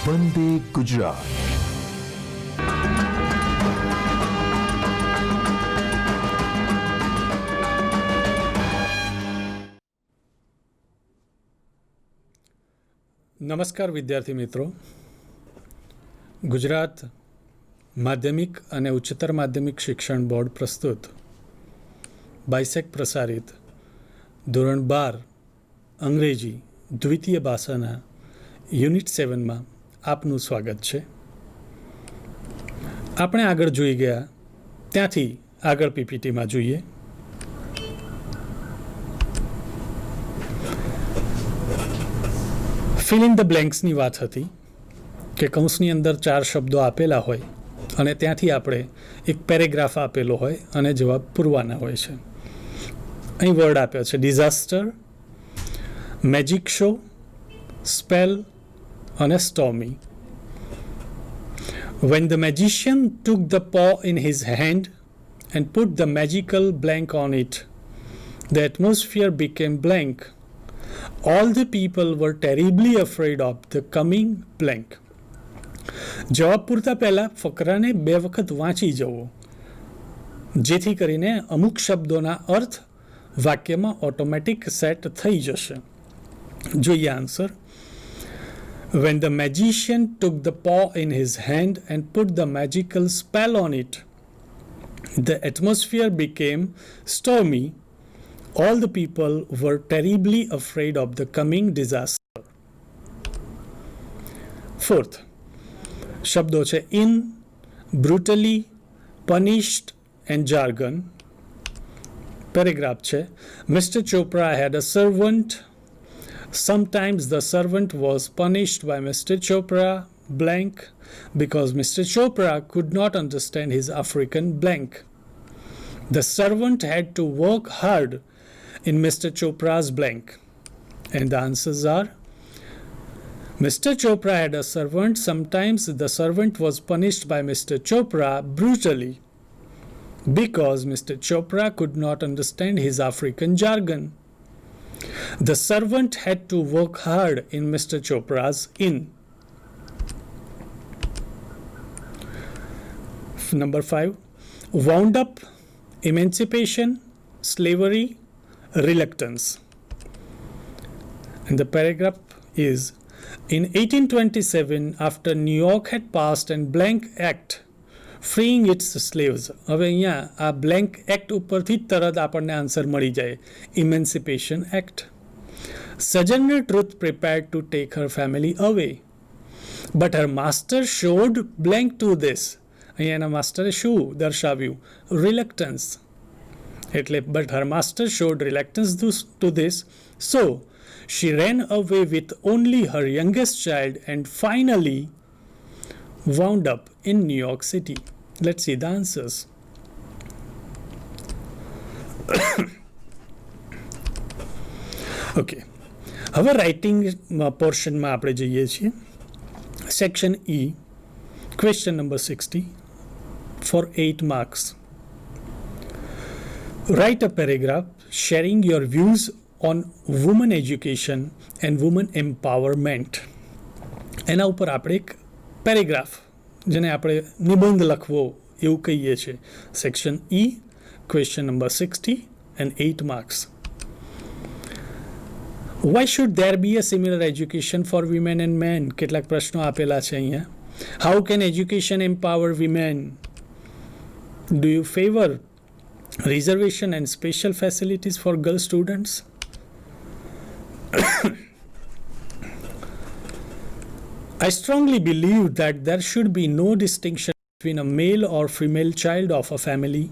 વંદે ગુજરાત. નમસ્કાર વિદ્યાર્થી મિત્રો. ગુજરાત માધ્યમિક અને ઉચ્ચતર માધ્યમિક શિક્ષણ બોર્ડ પ્રસ્તુત બાયસેક પ્રસારિત ધોરણ 12 અંગ્રેજી દ્વિતીય ભાષાના યુનિટ 7માં આપનું સ્વાગત છે. આપણે આગળ જોઈ ગયા ત્યાંથી આગળ પીપીટીમાં જોઈએ. ફિલ ઇન ધ બ્લેન્ક્સની વાત હતી કે કૌંસની અંદર 4 શબ્દો આપેલા હોય અને ત્યાંથી આપણે એક પેરેગ્રાફ આપેલો હોય અને જવાબ પૂરવાના હોય છે. અહીં વર્ડ આપ્યો છે ડિઝાસ્ટર, મેજિક શો, સ્પેલ અને સ્ટોમી. When the magician took the paw in his hand and put the magical blank on it, the atmosphere became blank. All the people were terribly afraid of the coming blank. જવાબ પૂરતા પહેલાં ફકરાને 2 વખત વાંચી જવો, જેથી કરીને અમુક શબ્દોના અર્થ વાક્યમાં ઓટોમેટિક સેટ થઈ જશે. જોઈએ answer. When the magician took the paw in his hand and put the magical spell on it, the atmosphere became stormy. All the people were terribly afraid of the coming disaster. Fourth, શબ્દો છે in, brutally, punished and jargon. Paragraph છે Mr. Chopra had a servant. Sometimes the servant was punished by Mr. Chopra blank because Mr. Chopra could not understand his African blank. The servant had to work hard in Mr. Chopra's blank. And the answers are Mr. Chopra had a servant. Sometimes the servant was punished by Mr. Chopra brutally because Mr. Chopra could not understand his African jargon. The servant had to work hard in Mr. Chopra's inn. Number 5. Wound up, emancipation, slavery, reluctance. And the paragraph is in 1827, after New York had passed a blank act freeing its slaves. હવે અહીંયા આ blank act ઉપરથી તરત આપણને answer મળી જાય. ઇમેન્સિપેશન act. Sojourner Truth prepared to take her family away, but her master showed blank to this. અહીંયા એના માસ્ટરે શું દર્શાવ્યું? Reluctance. એટલે but her master showed reluctance to this, so she ran away with only her youngest child and finally wound up in New York City. Let's see the answers. Okay. હવે writing પોર્શનમાં આપણે જઈએ છીએ. Section E, question number 60 for 8 marks. Write a paragraph sharing your views on women education and women empowerment. એના ઉપર આપણે એક paragraph, જેને આપણે નિબંધ લખવો એવું કહીએ છીએ. Section E, question number 60 and 8 marks. Why should there be a similar education for women and men? કેટલાક પ્રશ્નો આપેલા છે અહીંયા. How can education empower women? Do you favor reservation and special facilities for girl students? I strongly believe that there should be no distinction between a male or female child of a family.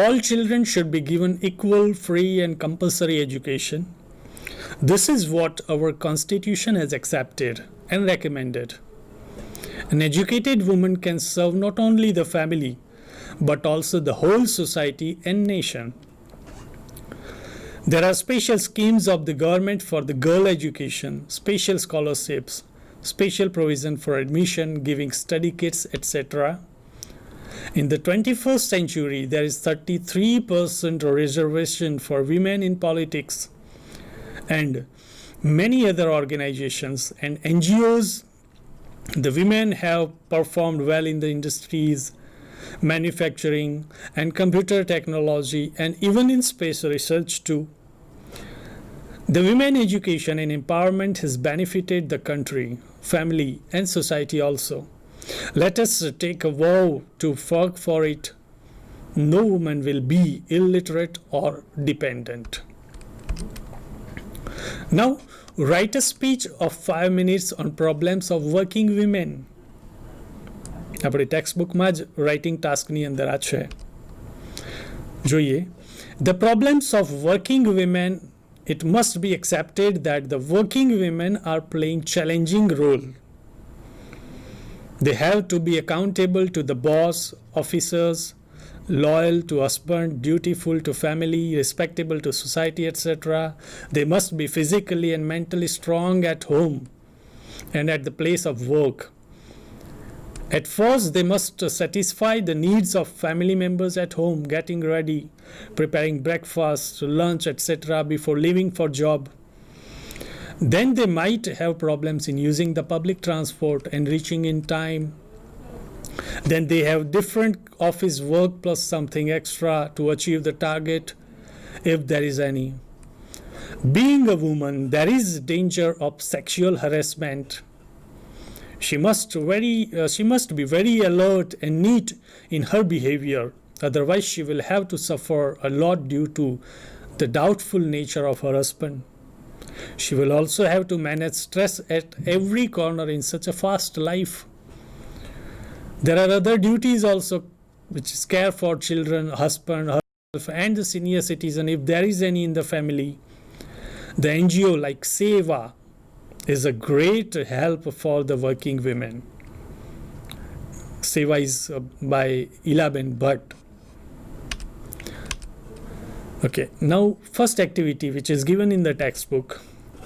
All children should be given equal, free and compulsory education. This is what our Constitution has accepted and recommended. An educated woman can serve not only the family but also the whole society and nation. There are special schemes of the government for the girl education, special scholarships, special provision for admission, giving study kits, etc. In the 21st century, there is 33% reservation for women in politics, and many other organizations and NGOs The women have performed well in the industries, manufacturing, and computer technology, and even in space research too. The women education and empowerment has benefited the country, family, and society also. Let us take a vow to work for it. No woman will be illiterate or dependent. Now, write a speech of 5 minutes on problems of working women. આપણી text બુકમાં જ writing ટાસ્કની અંદર આ છે. જોઈએ. The problems of working women, it must be accepted that the working women are playing challenging role. They have to be accountable to the boss, officers, loyal to husband, dutiful to family, respectable to society, etc. They must be physically and mentally strong at home and at the place of work. At first, they must satisfy the needs of family members at home, getting ready, preparing breakfast, lunch, etc. before leaving for job. Then they might have problems in using the public transport and reaching in time. Then they have different office work plus something extra to achieve the target, if there is any. Being a woman, there is danger of sexual harassment. She must be very alert and neat in her behavior. Otherwise, she will have to suffer a lot due to the doubtful nature of her husband. She will also have to manage stress at every corner in such a fast life. There are other duties also, which is care for children, husband, herself, and the senior citizen, if there is any in the family. The NGO like Seva is a great help for the working women. Seva is by Ilaben Bhatt. Okay, now first activity which is given in the textbook,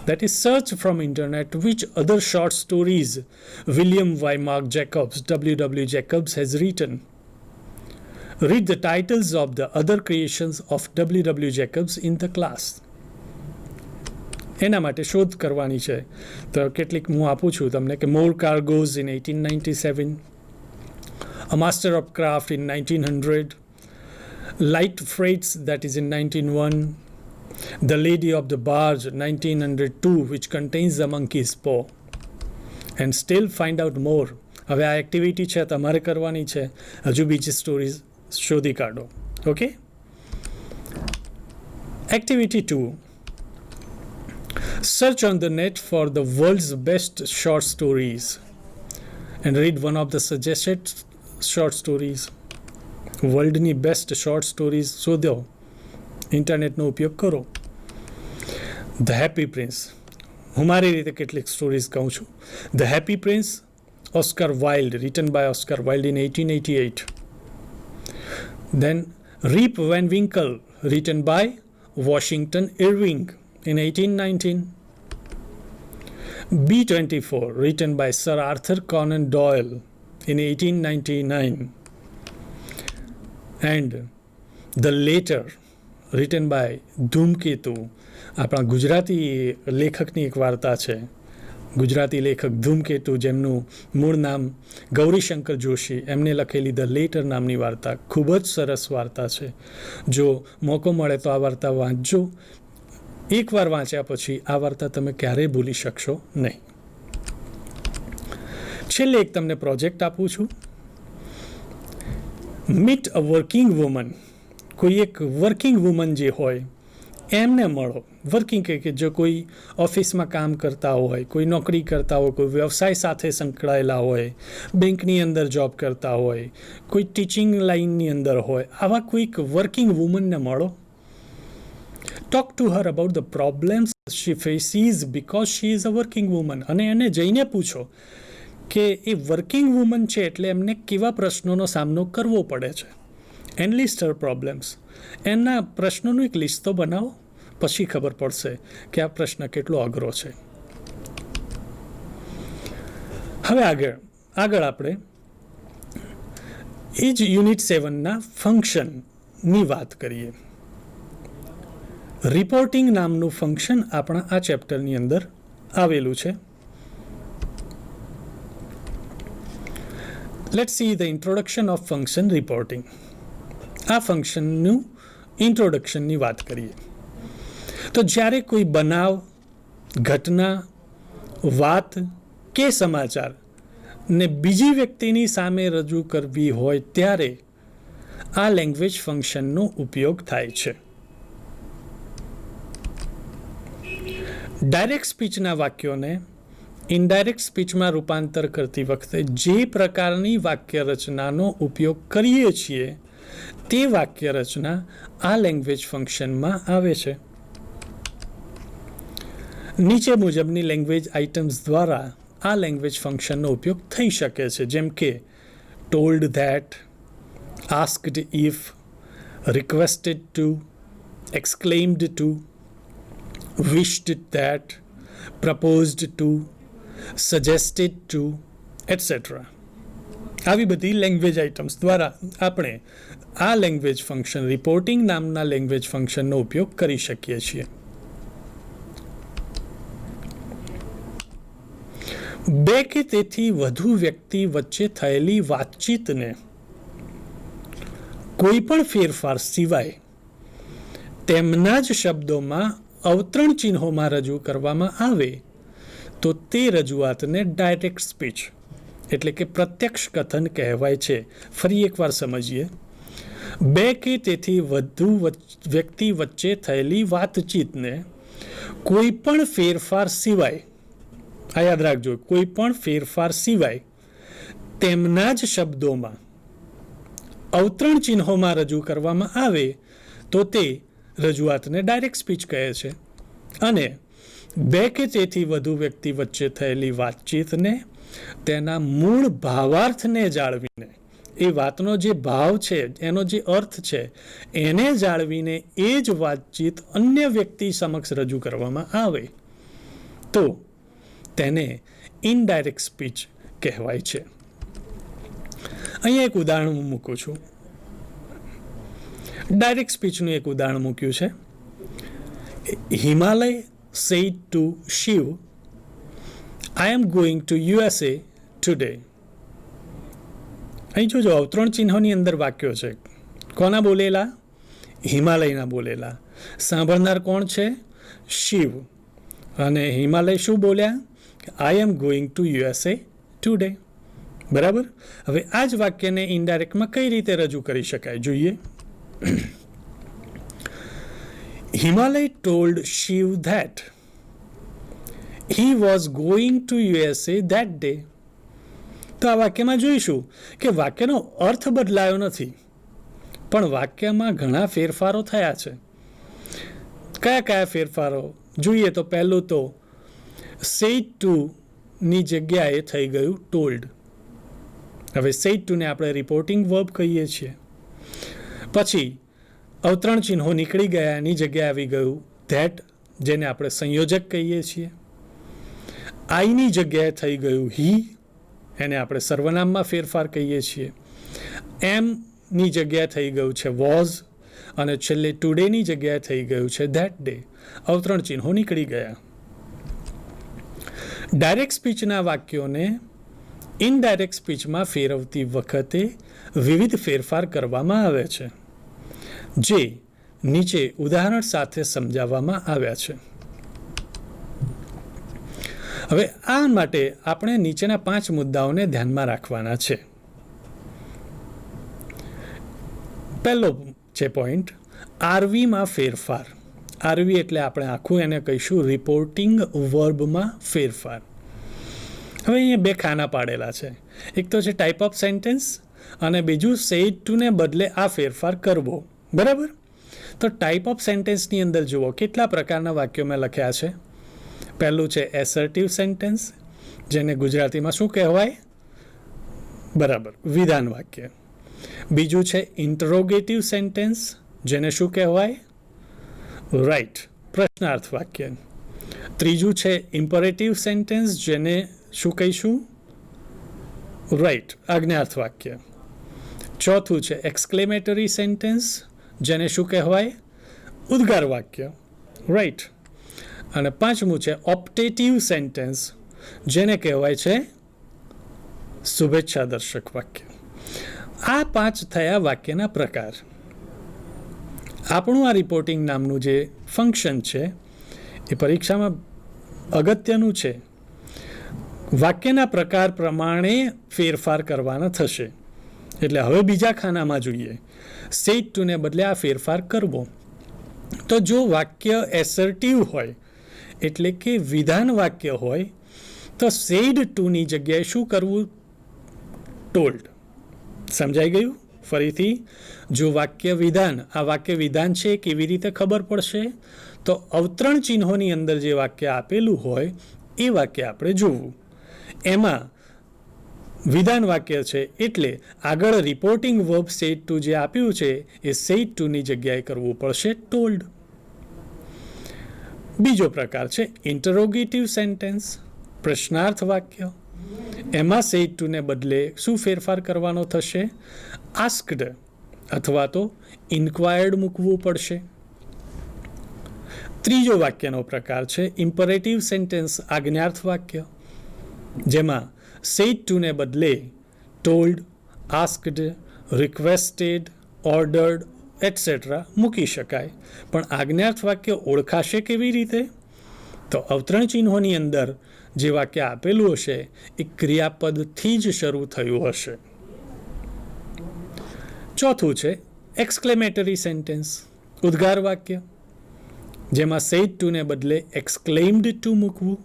that is search from internet which other short stories William Y. Mark Jacobs, W. Jacobs has written. Read the titles of the other creations of W. Jacobs in the class. એના માટે શોધ કરવાની છે. તો કેટલીક હું આપું છું તમને કે મોર કાર્ગોઝ in 1897, A Master of Craft in 1900, Light Freights that is in 1901, The Lady of the Barge 1902 which contains the monkey's paw. And still find out more. હવે આ એક્ટિવિટી છે તમારે કરવાની છે. હજુ બીજી સ્ટોરીઝ શોધી કાઢો. Okay. Activity 2. Search on the net for the world's best short stories and read one of the suggested short stories. વર્લ્ડની બેસ્ટ શોર્ટ સ્ટોરીઝ શોધો, ઇન્ટરનેટનો ઉપયોગ કરો. ધ હેપી પ્રિન્સ, હું મારી રીતે કેટલીક સ્ટોરીઝ કહું છું. The happy prince, Oscar wild, written by Oscar Wilde in 1888. Then Rip Van Winkle, written by Washington Irving in 1819. B-24, written by Sir Arthur Conan Doyle in 1899. And The Letter, written by ધૂમકેતુ. આપણા ગુજરાતી લેખકની એક વાર્તા છે. ગુજરાતી લેખક ધૂમકેતુ, જેમનું મૂળ નામ ગૌરીશંકર જોશી, એમને લખેલી ધ લેટર નામની વાર્તા ખૂબ જ સરસ વાર્તા છે. જો મોકો મળે તો આ વાર્તા વાંચજો. એકવાર વાંચ્યા પછી આ વાર્તા તમે ક્યારેય ભૂલી શકશો નહીં. છેલ્લે એક તમને પ્રોજેક્ટ આપું છું. Meet a working woman. કોઈ એક વર્કિંગ વુમન જે હોય એમને મળો. વર્કિંગ કે જો કોઈ ઓફિસમાં કામ કરતા હોય, કોઈ નોકરી કરતા હોય, કોઈ વ્યવસાય સાથે સંકળાયેલા હોય, બેંકની અંદર જોબ કરતા હોય, કોઈ ટીચિંગ લાઇનની અંદર હોય, આવા કોઈક વર્કિંગ વુમનને મળો. Talk to her about the problems she faces because she is a working woman. અને એને જઈને પૂછો કે એ વર્કિંગ વુમન છે એટલે એમને કેવા પ્રશ્નોનો સામનો કરવો પડે છે. એનલિસ્ટ હર પ્રોબ્લેમ્સ. એના પ્રશ્નોનું એક લિસ્ટ તો બનાવો, પછી ખબર પડશે કે આ પ્રશ્ન કેટલો અઘરો છે. હવે આગળ આપણે એ જ યુનિટ 7ના ફંક્શનની વાત કરીએ. રિપોર્ટિંગ નામનું ફંક્શન આપણા આ ચેપ્ટરની અંદર આવેલું છે. Let's see the introduction of function reporting. આ ફંક્શનનું ઇન્ટ્રોડક્શનની વાત કરીએ તો જ્યારે કોઈ બનાવ, ઘટના, વાત કે સમાચાર ને બીજી વ્યક્તિની સામે રજૂ કરવી હોય ત્યારે આ લેંગ્વેજ ફંક્શનનો ઉપયોગ થાય છે. ડાયરેક્ટ સ્પીચના વાક્યોને ઇનડાયરેક્ટ સ્પીચમાં રૂપાંતર કરતી વખતે જે પ્રકારની વાક્ય રચનાનો ઉપયોગ કરીએ છીએ તે વાક્ય રચના આ લેંગ્વેજ ફંક્શનમાં આવે છે. નીચે મુજબની લેંગ્વેજ આઇટમ્સ દ્વારા આ લેંગ્વેજ ફંક્શનનો ઉપયોગ થઈ શકે છે, જેમ કે told that, asked if, requested to, exclaimed to, wished that, proposed to, suggested to, etc. આવી બધી લેંગ્વેજ આઇટમ્સ દ્વારા આપણે આ લેંગ્વેજ ફંક્શન રિપોર્ટિંગ નામના લેંગ્વેજ ફંક્શનનો ઉપયોગ કરી શકીએ છીએ. બે કે તેથી વધુ વ્યક્તિ વચ્ચે થયેલી વાતચીતને કોઈ પણ ફેરફાર સિવાય તેમના જ શબ્દોમાં અવતરણ ચિહ્નોમાં રજૂ કરવામાં આવે તો તે રજૂઆતને ડાયરેક્ટ સ્પીચ એટલે કે પ્રત્યક્ષ કથન કહેવાય છે. ફરી એકવાર સમજીએ. બે કે તેથી વધુ વ્યક્તિ વચ્ચે થયેલી વાતચીતને કોઈ પણ ફેરફાર સિવાય, આ યાદ રાખજો, કોઈ પણ ફેરફાર સિવાય તેમના જ શબ્દોમાં અવતરણ ચિહ્નોમાં રજૂ કરવામાં આવે તો તે રજૂઆતને ડાયરેક્ટ સ્પીચ કહે છે. અને બે કે તેથી વધુ વ્યક્તિ વચ્ચે થયેલી વાતચીતને તેના મૂળ ભાવાર્થને જાળવીને, એ વાતનો જે ભાવ છે, એનો જે અર્થ છે, એને જાળવીને એ જ વાતચીત અન્ય વ્યક્તિ સમક્ષ રજૂ કરવામાં આવે તો તેને ઇનડાયરેક્ટ સ્પીચ કહેવાય છે. અહીંયા એક ઉદાહરણ હું મૂકું છું. ડાયરેક્ટ સ્પીચનું એક ઉદાહરણ મૂક્યું છે. Himalaya said to Shiv, I am going to USA today. અહીં જોજો, અવતરણ ચિહ્નોની અંદર વાક્યો છે. કોના બોલેલા? હિમાલયના બોલેલા. સાંભળનાર કોણ છે? શિવ. અને હિમાલય શું બોલ્યા? I am going to USA today. બરાબર. હવે આ જ વાક્યને ઇનડાયરેક્ટમાં કઈ રીતે રજૂ કરી શકાય જોઈએ. Himalaya told Shiv that he was going to USA that day. તો આ વાક્યમાં જોઈશું કે વાક્યનો અર્થ બદલાયો નથી, પણ વાક્યમાં ઘણા ફેરફારો થયા છે. કયા કયા ફેરફારો જોઈએ તો પહેલું તો said to ની જગ્યાએ થઈ ગયું told. હવે said to ને આપણે રિપોર્ટિંગ વર્બ કહીએ છીએ. પછી અવતરણ ચિહ્નો નીકળી ગયા, એની જગ્યાએ આવી ગયું ધેટ, જેને આપણે સંયોજક કહીએ છીએ. આઈની જગ્યાએ થઈ ગયું હી, એને આપણે સર્વનામમાં ફેરફાર કહીએ છીએ. એમની જગ્યાએ થઈ ગયું છે વોઝ, અને છેલ્લે ટુડેની જગ્યાએ થઈ ગયું છે ધેટ ડે. અવતરણ ચિહ્નો નીકળી ગયા. ડાયરેક્ટ સ્પીચના વાક્યોને ઇનડાયરેક્ટ સ્પીચમાં ફેરવતી વખતે વિવિધ ફેરફાર કરવામાં આવે છે, જે નીચે ઉદાહરણ સાથે સમજાવવામાં આવ્યા છે. હવે આ માટે આપણે નીચેના 5 મુદ્દાઓને ધ્યાનમાં રાખવાના છે. પહેલો છે પોઈન્ટ, આરવીમાં ફેરફાર. આરવી એટલે આપણે આખું એને કહીશું રિપોર્ટિંગ વર્બમાં ફેરફાર. હવે અહીંયા 2 ખાના પાડેલા છે. એક તો છે ટાઈપ ઓફ સેન્ટેન્સ અને બીજું સેડ ટુ ને બદલે આ ફેરફાર કરવો. બરાબર. તો ટાઈપ ઓફ સેન્ટેન્સની અંદર જુઓ કેટલા પ્રકારના વાક્યો મેં લખ્યા છે. પહેલું છે એસર્ટિવ સેન્ટેન્સ, જેને ગુજરાતીમાં શું કહેવાય? બરાબર, વિધાન વાક્ય. બીજું છે ઇન્ટરોગેટિવ સેન્ટેન્સ, જેને શું કહેવાય? રાઈટ, પ્રશ્નાર્થ વાક્ય. ત્રીજું છે ઇમ્પરેટિવ સેન્ટેન્સ, જેને શું કહીશું? રાઈટ, આજ્ઞાર્થ વાક્ય. ચોથું છે એક્સક્લેમેટરી સેન્ટેન્સ, જેને શું કહેવાય? ઉદ્ગાર વાક્ય. રાઈટ. અને પાંચમું છે ઓપ્ટેટિવ સેન્ટેન્સ, જેને કહેવાય છે શુભેચ્છાદર્શક વાક્ય. આ 5 થયા વાક્યના પ્રકાર. આપણું આ રિપોર્ટિંગ નામનું જે ફંક્શન છે એ પરીક્ષામાં અગત્યનું છે. વાક્યના પ્રકાર પ્રમાણે ફેરફાર કરવાના થશે. એટલે હવે બીજા ખાનામાં જોઈએ. સેડ ટુને બદલે આ ફેરફાર કરવો. તો જો વાક્ય એસર્ટિવ હોય એટલે કે વિધાન વાક્ય હોય તો સેડ ટુની જગ્યાએ શું કરવું? ટોલ્ડ. સમજાઈ ગયું? ફરીથી, જો વાક્ય વિધાન, આ વાક્ય વિધાન છે કેવી રીતે ખબર પડશે? તો અવતરણ ચિહ્નોની અંદર જે વાક્ય આપેલું હોય એ વાક્ય આપણે જોવું. એમાં વિધાન વાક્ય છે એટલે આગળ રિપોર્ટિંગ વર્બ સેડ ટુ જે આપ્યું છે એ સેડ ટુની જગ્યાએ કરવું પડશે ટોલ્ડ. બીજો પ્રકાર છે ઇન્ટરોગેટિવ સેન્ટેન્સ, પ્રશ્નાર્થ વાક્ય. એમાં સેડ ટુને બદલે શું ફેરફાર કરવાનો થશે? આસ્ક્ડ અથવા તો ઇન્ક્વાયર્ડ મૂકવું પડશે. ત્રીજો વાક્યનો પ્રકાર છે ઇમ્પરેટિવ સેન્ટેન્સ, આજ્ઞાર્થ વાક્ય. જેમાં સેડ ટુને બદલે told, asked, requested, ordered etcetera મૂકી શકાય. પણ આજ્ઞાર્થ વાક્ય ઓળખાશે કેવી રીતે? તો અવતરણ ચિહ્નોની અંદર જે વાક્ય આપેલું હશે એ ક્રિયાપદથી જ શરૂ થયું હશે. ચોથું છે એક્સક્લેમેટરી સેન્ટેન્સ, ઉદ્ગાર વાક્ય. જેમાં સેડ ટુને બદલે એક્સક્લેમ્ડ ટુ મૂકવું.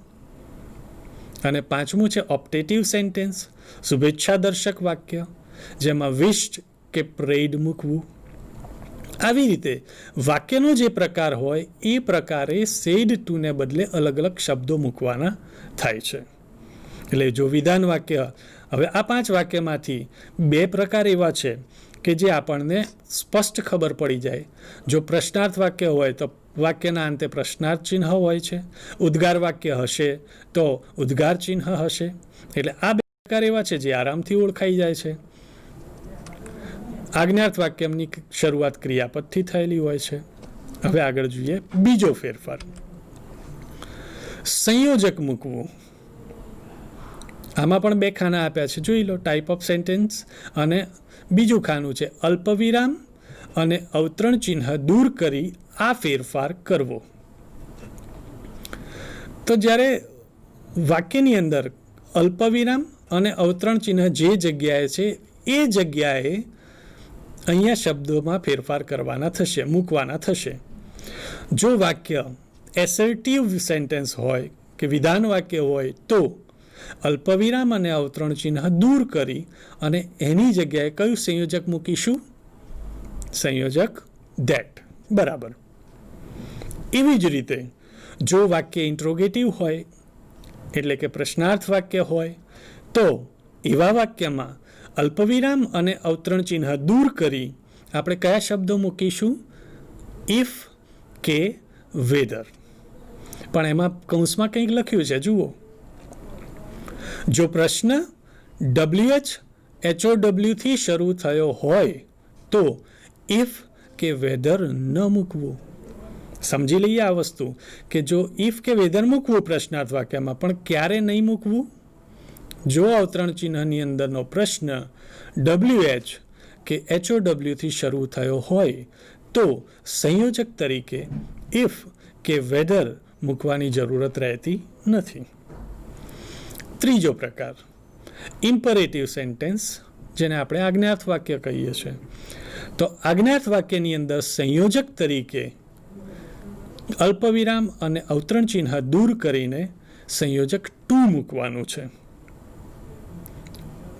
અને પાંચમું છે ઓપ્ટેટિવ સેન્ટેન્સ, શુભેચ્છાદર્શક વાક્ય. જેમાં વિશ્ડ કે પ્રેઇડ મૂકવું. આવી રીતે વાક્યનો જે પ્રકાર હોય એ પ્રકારે સેડ ટુને બદલે અલગ અલગ શબ્દો મૂકવાના થાય છે. એટલે જો વિધાન વાક્ય, હવે આ 5 વાક્યમાંથી 2 પ્રકાર એવા છે કે જે આપણને સ્પષ્ટ ખબર પડી જાય. જો પ્રશ્નાર્થ વાક્ય હોય તો વાક્યના અંતે પ્રશ્નાર્થ ચિહ્ન હોય છે. ઉદ્ગાર વાક્ય હશે તો ઉદ્ગાર ચિહ્ન હશે. એટલે આ 2 પ્રકાર એવા છે જે આરામથી ઓળખાઈ જાય છે. આજ્ઞાર્થ વાક્યની શરૂઆત ક્રિયાપદથી થયેલી હોય છે. હવે આગળ જોઈએ બીજો ફેરફાર, સંયોજક મૂકવું. આમાં પણ 2 ખાના આપ્યા છે, જોઈ લો. ટાઈપ ઓફ સેન્ટેન્સ અને બીજું ખાનું છે અલ્પવિરામ અને અવતરણ ચિહ્ન દૂર કરી આ ફેરફાર કરવો. તો જ્યારે વાક્યની અંદર અલ્પવિરામ અને અવતરણ ચિહ્ન જે જગ્યાએ છે એ જગ્યાએ અહીંયા શબ્દોમાં ફેરફાર કરવાના થશે, મૂકવાના થશે. જો વાક્ય એસર્ટિવ સેન્ટેન્સ હોય કે વિધાન વાક્ય હોય તો અલ્પવિરામ અને અવતરણ ચિહ્ન દૂર કરી અને એની જગ્યાએ કયું સંયોજક મૂકીશું? સંયોજક ધેટ. બરાબર. એવી જ રીતે જો વાક્ય ઇન્ટ્રોગેટિવ હોય એટલે કે પ્રશ્નાર્થ વાક્ય હોય તો એવા વાક્યમાં અલ્પવિરામ અને અવતરણ ચિહ્ન દૂર કરી આપણે કયા શબ્દો મૂકીશું? ઇફ કે વેધર. પણ એમાં કૌંસમાં કંઈક લખ્યું છે, જુઓ. જો પ્રશ્ન WH HOW થી શરૂ થયો હોય તો ઇફ કે વેધર ન મૂકવું. સમજી લઈએ આ વસ્તુ કે જો ઇફ કે વેધર મૂકવું પ્રશ્નાર્થ વાક્યમાં, પણ ક્યારે નહીં મૂકવું? જો અવતરણ ચિહ્નની અંદરનો પ્રશ્ન WH કે HOW થી શરૂ થયો હોય તો સંયોજક તરીકે ઇફ કે વેધર મૂકવાની જરૂરત રહેતી નથી. ત્રીજો પ્રકાર ઇમ્પરેટિવ સેન્ટેન્સ, જેને આપણે આજ્ઞાર્થ વાક્ય કહીએ છીએ. તો આજ્ઞાર્થ વાક્યની અંદર સંયોજક તરીકે અલ્પવિરામ અને અવતરણ ચિહ્ન દૂર કરીને સંયોજક ટુ મૂકવાનું છે.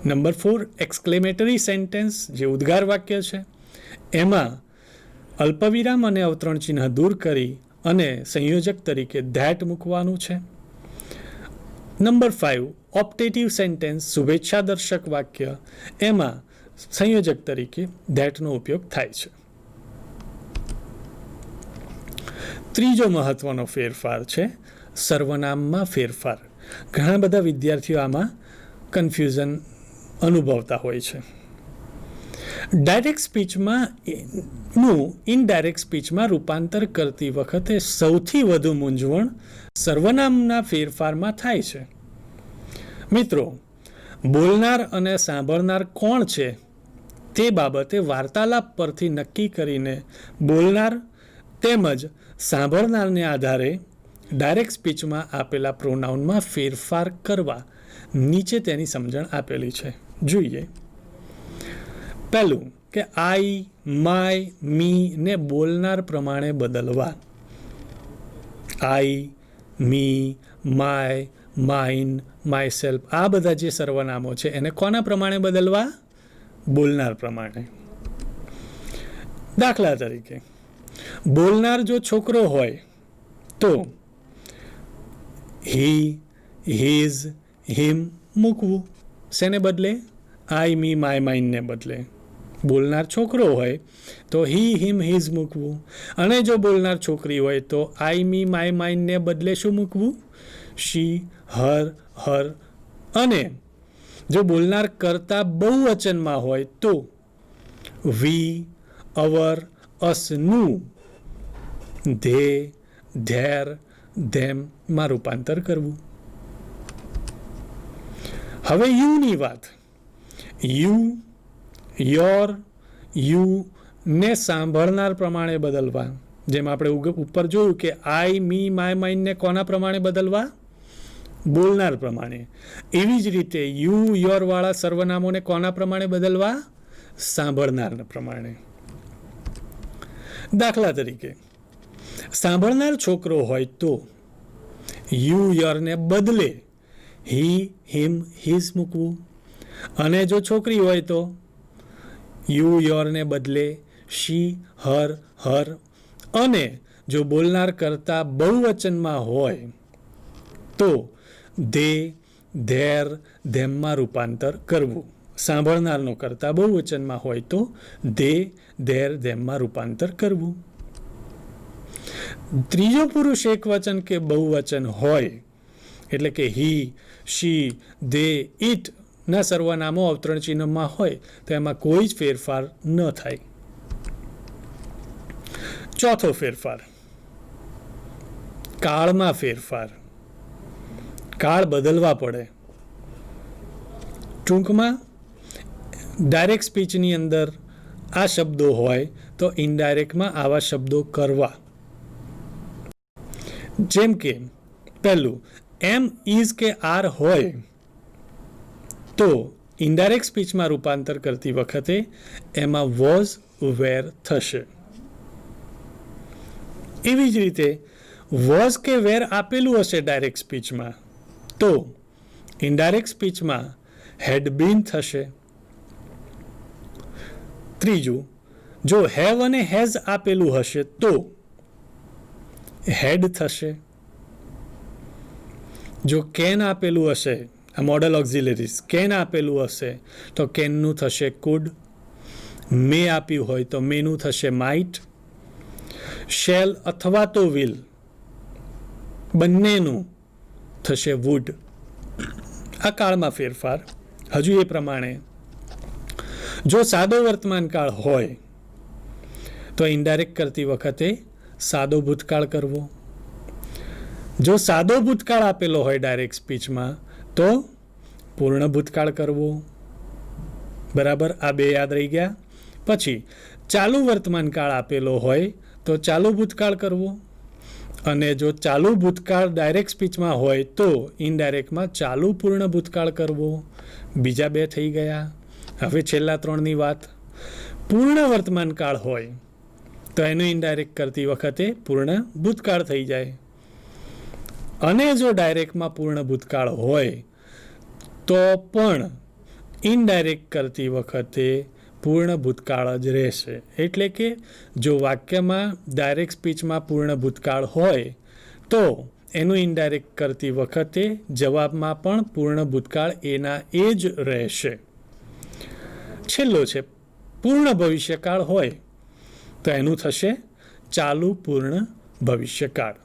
નંબર 4 એક્સક્લેમેટરી સેન્ટેન્સ, જે ઉદ્ગાર વાક્ય છે. એમાં અલ્પવિરામ અને અવતરણ ચિહ્ન દૂર કરી અને સંયોજક તરીકે ધેટ મૂકવાનું છે. નંબર 5 ઓપ્ટેટિવ સેન્ટેન્સ, શુભેચ્છાદર્શક વાક્ય. એમાં સંયોજક તરીકે ધેટનો ઉપયોગ થાય છે. ત્રીજો મહત્વનો ફેરફાર છે સર્વનામમાં ફેરફાર. ઘણા બધા વિદ્યાર્થીઓ આમાં કન્ફ્યુઝન અનુભવતા હોય છે. ડાયરેક્ટ સ્પીચમાં ઇનડાયરેક્ટ સ્પીચમાં રૂપાંતર કરતી વખતે સૌથી વધુ મૂંઝવણ સર્વનામના ફેરફારમાં થાય છે. મિત્રો, બોલનાર અને સાંભળનાર કોણ છે તે બાબતે વાર્તાલાપ પરથી નક્કી કરીને બોલનાર તેમજ સાંભળનારને આધારે ડાયરેક્ટ સ્પીચમાં આપેલા પ્રોનાઉનમાં ફેરફાર કરવા નીચે તેની સમજણ આપેલી છે. જોઈએ. પહેલું કે આઈ, માય, મી ને બોલનાર પ્રમાણે બદલવા. આઈ, મી, માય, માઇન, માયસેલ્ફ આ બધા જે સર્વનામો છે એને કોના પ્રમાણે બદલવા? બોલનાર પ્રમાણે. દાખલા તરીકે બોલનાર જો છોકરો હોય તો હી, હિઝ, હિમ મૂકવું. શેને બદલે? આઈ, મી, માય, માઇનને બદલે. બોલનાર છોકરો હોય તો હી, હિમ, હિઝ મૂકવું. અને જો બોલનાર છોકરી હોય તો આઈ, મી, માય, માઇનને બદલે શું મૂકવું? શી, હર, હર. અને જો બોલનાર કરતા બહુવચનમાં હોય તો વી, અવર, અસનું ધે, ધેર, ધેમમાં રૂપાંતર કરવું. હવે યુની વાત. યુ, યોર, યુ ને સાંભળનાર પ્રમાણે બદલવા. જેમ આપણે ઉપર જોયું કે આઈ, મી, માય, માઇનને કોના પ્રમાણે બદલવા? બોલનાર પ્રમાણે. એવી જ રીતે યુ, યોર વાળા સર્વનામોને કોના પ્રમાણે બદલવા? સાંભળનાર પ્રમાણે. દાખલા તરીકે સાંભળનાર છોકરો હોય તો યુ, યોરને બદલે હી, હિમ, હિઝ મૂકવું. અને જો છોકરી હોય તો યુ, યોરને બદલે શી, હર, હર. અને જો બોલનાર કરતા બહુવચનમાં હોય તો ધે, ધેર, ધેમમાં રૂપાંતર કરવું. સાંભળનારનો કરતા બહુવચનમાં હોય તો ધે, ધેર, ધેમમાં રૂપાંતર કરવું. ત્રીજો પુરુષ એકવચન કે બહુવચન હોય એટલે કે હી, શી, ધે, ઇટ ના સર્વનામો અવતરણ ચિહ્નમાં હોય તો એમાં કોઈ જ ફેરફાર ન થાય. ચોથો ફેરફાર કાળમાં ફેરફાર. કાળ બદલવા પડે. ટૂંકમાં ડાયરેક્ટ સ્પીચની અંદર આ શબ્દો હોય તો ઇનડાયરેક્ટમાં આવા શબ્દો કરવા. જેમ કે પહેલું એમ, ઇઝ કે આર હોય તો ઇનડાયરેક્ટ સ્પીચમાં રૂપાંતર કરતી વખતે એમાં વોઝ, વેર થશે. એવી જ રીતે વોઝ કે વેર આપેલું હશે ડાયરેક્ટ સ્પીચમાં તો ઇનડાયરેક્ટ સ્પીચમાં હેડ બીન થશે. ત્રીજું જો હેવ અને હેઝ આપેલું હશે તો હેડ થશે. જો કેન આપેલું હશે, આ મોડલ ઓક્ઝિલરીઝ કેન આપેલું હશે તો કેનનું થશે કુડ. મે આપ્યું હોય તો મેનું થશે માઇટ. શેલ અથવા તો વિલ બંનેનું થશે વુડ. આ કાળમાં ફેરફાર. હજુ એ પ્રમાણે જો સાદો વર્તમાન કાળ હોય તો ઇનડાયરેક્ટ કરતી વખતે સાદો ભૂતકાળ કરવો. જો સાદો ભૂતકાળ આપેલો હોય ડાયરેક્ટ સ્પીચમાં તો પૂર્ણ ભૂતકાળ કરવો. બરાબર, આ બે યાદ રહી ગયા. પછી ચાલુ વર્તમાન કાળ આપેલો હોય તો ચાલુ ભૂતકાળ કરવો. અને જો ચાલુ ભૂતકાળ ડાયરેક્ટ સ્પીચમાં હોય તો ઇનડાયરેક્ટમાં ચાલુ પૂર્ણ ભૂતકાળ કરવો. બીજા બે થઈ ગયા. હવે છેલ્લા ત્રણની વાત. પૂર્ણ વર્તમાન કાળ હોય તો એનું ઇનડાયરેક્ટ કરતી વખતે પૂર્ણ ભૂતકાળ થઈ જાય. અને જો ડાયરેક્ટમાં પૂર્ણ ભૂતકાળ હોય તો પણ ઇનડાયરેક્ટ કરતી વખતે પૂર્ણ ભૂતકાળ જ રહેશે. એટલે કે જો વાક્યમાં ડાયરેક્ટ સ્પીચમાં પૂર્ણ ભૂતકાળ હોય તો એનું ઇનડાયરેક્ટ કરતી વખતે જવાબમાં પણ પૂર્ણ ભૂતકાળ એના એ જ રહેશે. છેલ્લો છે પૂર્ણ ભવિષ્યકાળ હોય તો એનું થશે ચાલુ પૂર્ણ ભવિષ્યકાળ.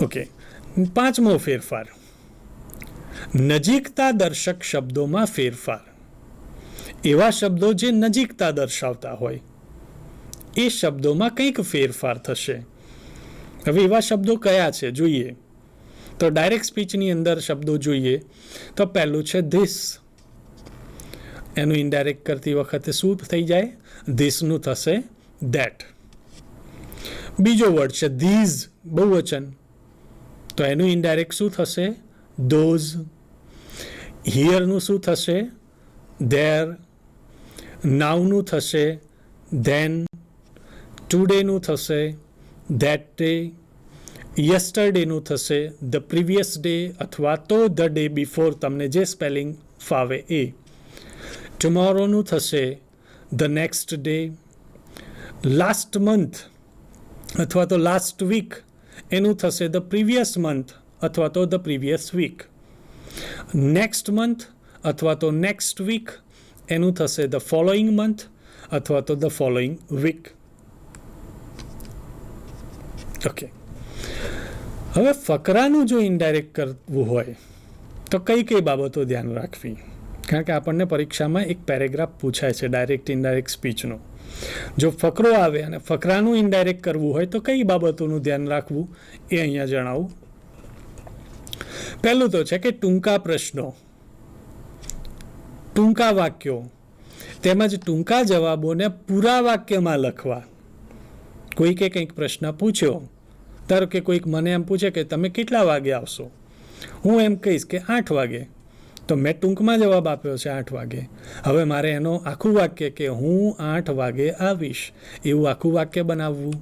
ઓકે, પાંચમો ફેરફાર નજીકતા દર્શક શબ્દોમાં ફેરફાર. એવા શબ્દો જે નજીકતા દર્શાવતા હોય એ શબ્દોમાં કંઈક ફેરફાર થશે. હવે એવા શબ્દો કયા છે જોઈએ તો ડાયરેક્ટ સ્પીચની અંદર શબ્દો જોઈએ તો પહેલું છે ધીસ. એનું ઇનડાયરેક્ટ કરતી વખતે શું થઈ જાય? ધીસનું થશે ધેટ. બીજો વર્ડ છે ધીઝ, બહુવચન, તો એનું ઇનડાયરેક્ટ શું થશે? ધોઝ. હિયરનું શું થશે? ધેર. નાવનું થશે ધેન. ટુડેનું થશે ધેટ ડે. યસ્ટરડેનું થશે ધ પ્રીવિયસ ડે અથવા તો ધ ડે બિફોર, તમને જે સ્પેલિંગ ફાવે એ. ટુમોરોનું થશે the next day. Last month અથવા તો લાસ્ટ વીક એનું થશે ધ પ્રીવિયસ મંથ અથવા તો the previous week. Next month અથવા તો નેક્સ્ટ વીક એનું થશે ધ ફોલોઈંગ મંથ અથવા તો ધ ફોલોઈંગ વીક. ઓકે, હવે ફકરાનું જો ઇનડાયરેક્ટ કરવું હોય તો કઈ કઈ બાબતો ધ્યાન રાખવી? કારણ કે આપણને પરીક્ષામાં એક પેરેગ્રાફ પૂછાય છે ડાયરેક્ટ ઇનડાયરેક્ટ સ્પીચનો. જો ફકરો આવે અને ફકરાનું ઇનડાયરેક્ટ કરવું હોય તો કઈ બાબતોનું ધ્યાન રાખવું એ અહીંયા જણાવું. પહેલું તો છે કે ટૂંકા પ્રશ્નો, ટૂંકા વાક્યો તેમજ ટૂંકા જવાબોને પૂરા વાક્યમાં લખવા. કોઈકે કંઈક પ્રશ્ન પૂછ્યો, ધારો કે કોઈક મને એમ પૂછે કે તમે કેટલા વાગે આવશો, હું એમ કહીશ કે 8 વાગે, તો મેં ટૂંકમાં જવાબ આપ્યો છે 8 વાગે. હવે મારે એનો આખું વાક્ય કે હું 8 વાગે આવીશ એવું આખું વાક્ય બનાવવું.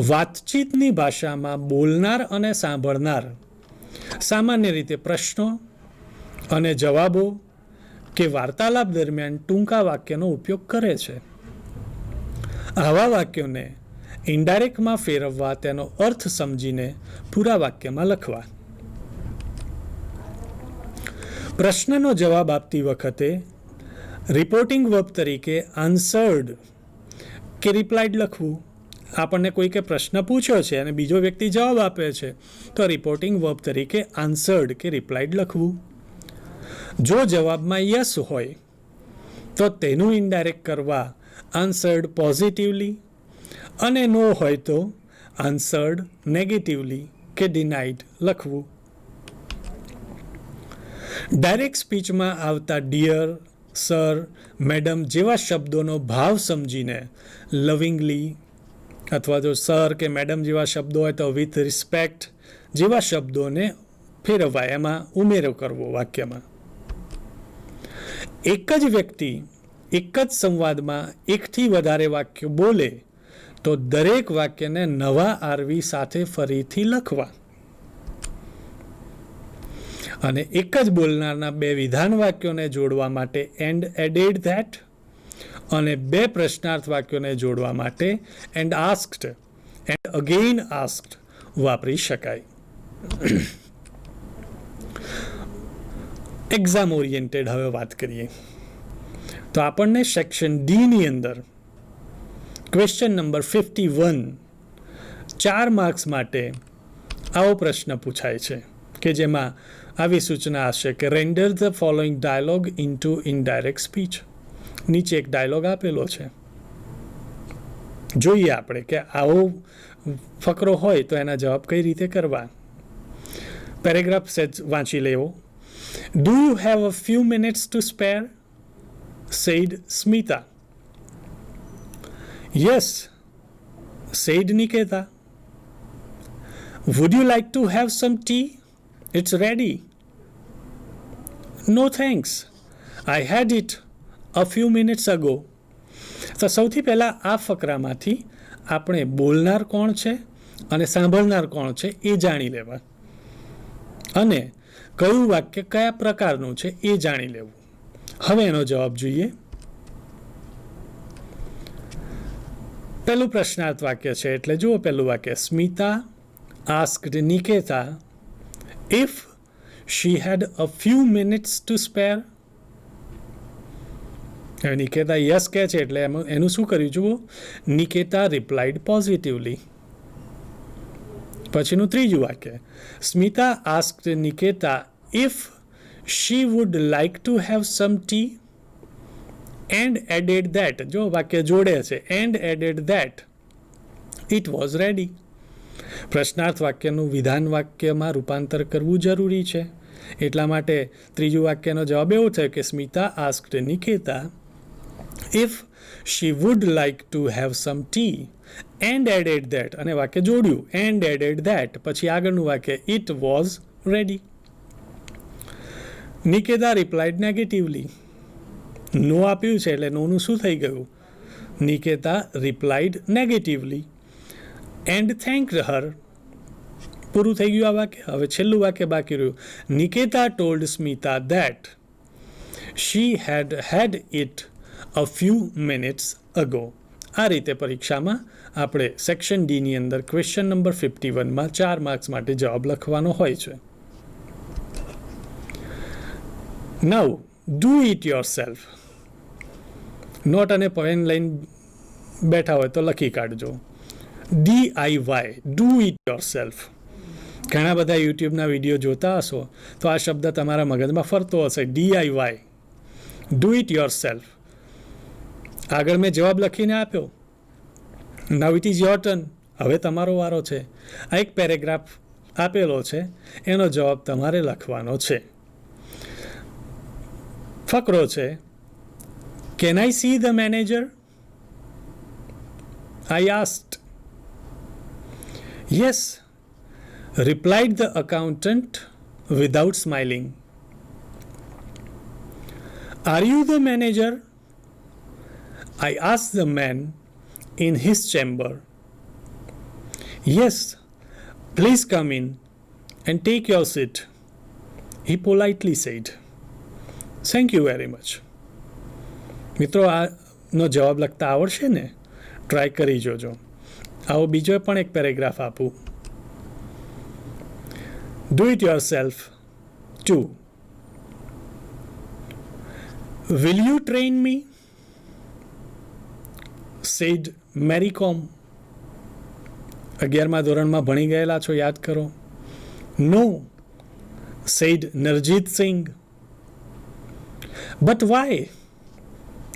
વાતચીતની ભાષામાં બોલનાર અને સાંભળનાર સામાન્ય રીતે પ્રશ્નો અને જવાબો કે વાર્તાલાપ દરમિયાન ટૂંકા વાક્યનો ઉપયોગ કરે છે. આવા વાક્યોને ઇનડાયરેક્ટમાં ફેરવવા તેનો અર્થ સમજીને પૂરા વાક્યમાં લખવા. પ્રશ્નનો જવાબ આપતી વખતે રિપોર્ટિંગ વર્બ તરીકે આન્સર્ડ કે રિપ્લાઇડ લખવું. આપણને કોઈકે પ્રશ્ન પૂછ્યો છે અને બીજો વ્યક્તિ જવાબ આપે છે તો રિપોર્ટિંગ વર્બ તરીકે આન્સર્ડ કે રિપ્લાઇડ લખવું. જો જવાબમાં યસ હોય તો તેનું ઇનડાયરેક્ટ કરવા આન્સર્ડ પોઝિટિવલી, અને નો હોય તો આન્સર્ડ નેગેટિવલી કે ડિનાઇડ લખવું. ડાયરેક્ટ સ્પીચમાં આવતા ડિયર, સર, મેડમ જેવા શબ્દોનો ભાવ સમજીને લવિંગલી અથવા તો સર કે મેડમ જેવા શબ્દો હોય તો વિથ રિસ્પેક્ટ જેવા શબ્દોને ફેરવવા, એમાં ઉમેરો કરવો વાક્યમાં. એક જ વ્યક્તિ એક જ સંવાદમાં એકથી વધારે વાક્યો બોલે તો દરેક વાક્યને નવા આરવી સાથે ફરીથી લખવા. અને એક જ બોલનારના 2 વિધાન વાક્યોને જોડવા માટે એન્ડ એડેડ ધેટ અને 2 પ્રશ્નાર્થ વાક્યોને જોડવા માટે and asked and again asked વાપરી શકાય. એક્ઝામ ઓરિએન્ટેડ હવે વાત કરીએ તો આપણને સેક્શન ડીની અંદર ક્વેશ્ચન નંબર 51 4 માર્ક્સ માટે આવો પ્રશ્ન પૂછાય છે કે જેમાં આવી સૂચના હશે કે render the following dialogue into indirect speech. નીચે એક ડાયલોગ આપેલો છે, જોઈએ આપણે કે આવો ફકરો હોય તો એના જવાબ કઈ રીતે કરવા. પેરેગ્રાફ સેજ વાંચી લેવો. Do you have a few minutes to spare? said Smita. Yes, said Nikita. Would you like to have some tea? It's ready. No thanks. I had it a few minutes ago. તો સૌથી પહેલાં આ ફકરામાંથી આપણે બોલનાર કોણ છે અને સાંભળનાર કોણ છે એ જાણી લેવા, અને કયું વાક્ય કયા પ્રકારનું છે એ જાણી લેવું. હવે એનો જવાબ જોઈએ. પહેલું પ્રશ્નાર્થ વાક્ય છે એટલે જુઓ પહેલું વાક્ય, Smita asked Nikita if she had a few minutes to spare. હવે નિકેતા યસ કહે છે એટલે એનું શું કર્યું જુઓ, નિકેતા રિપ્લાઇડ પોઝિટિવલી. પછીનું ત્રીજું વાક્ય, Smita asked Nikita if she would like to have some tea and added that. જો વાક્ય જોડે છે and added that it was ready. પ્રશ્નાર્થ વાક્યનું વિધાન વાક્યમાં રૂપાંતર કરવું જરૂરી છે. એટલા માટે ત્રીજું વાક્યનો જવાબ એવો થયો કે Smita asked Niketa if she would like to have some tea and added that, અને વાક્ય જોડ્યું and added that, પછી આગળનું વાક્ય it was ready. Niketa replied negatively. No આપ્યું છે એટલે નોનું શું થઈ ગયું? Niketa replied negatively and thanked her. પૂરું થઈ ગયું આ વાક્ય. હવે છેલ્લું વાક્ય બાકી રહ્યું. Niketa told Smita that she had had it a few minutes ago. આ રીતે પરીક્ષામાં આપણે સેક્શન ડીની અંદર ક્વેશ્ચન નંબર 51માં 4 માર્ક્સ માટે જવાબ લખવાનો હોય છે. Now do it yourself. Note અને પેન લઈને બેઠા હોય તો લખી કાઢજો. DIY, do it yourself. ઘણા બધા યુટ્યુબના વિડીયો જોતા હશો તો આ શબ્દ તમારા મગજમાં ફરતો હશે. DIY, do it your self. આગળ મેં જવાબ લખીને આપ્યો. નાઉ ઇટ ઇઝ યોર ટર્ન. હવે તમારો વારો છે. આ એક પેરેગ્રાફ આપેલો છે, એનો જવાબ તમારે લખવાનો છે. ફકરો છે, can I see the manager? I asked. Yes, replied the accountant without smiling. Are you the manager? I asked the man in his chamber. Yes, please come in and take your seat, he politely said. Thank you very much. મિત્રો, આનો જવાબ લખતા આવડશે ને? Try કરી જોજો. આવો બીજો પણ એક પેરેગ્રાફ આપું. Do it yourself too. Will you train me? Said Mary Kom. 11મા ધોરણમાં ભણી ગયેલા છો, યાદ કરો. No, said Narjit Singh. But why?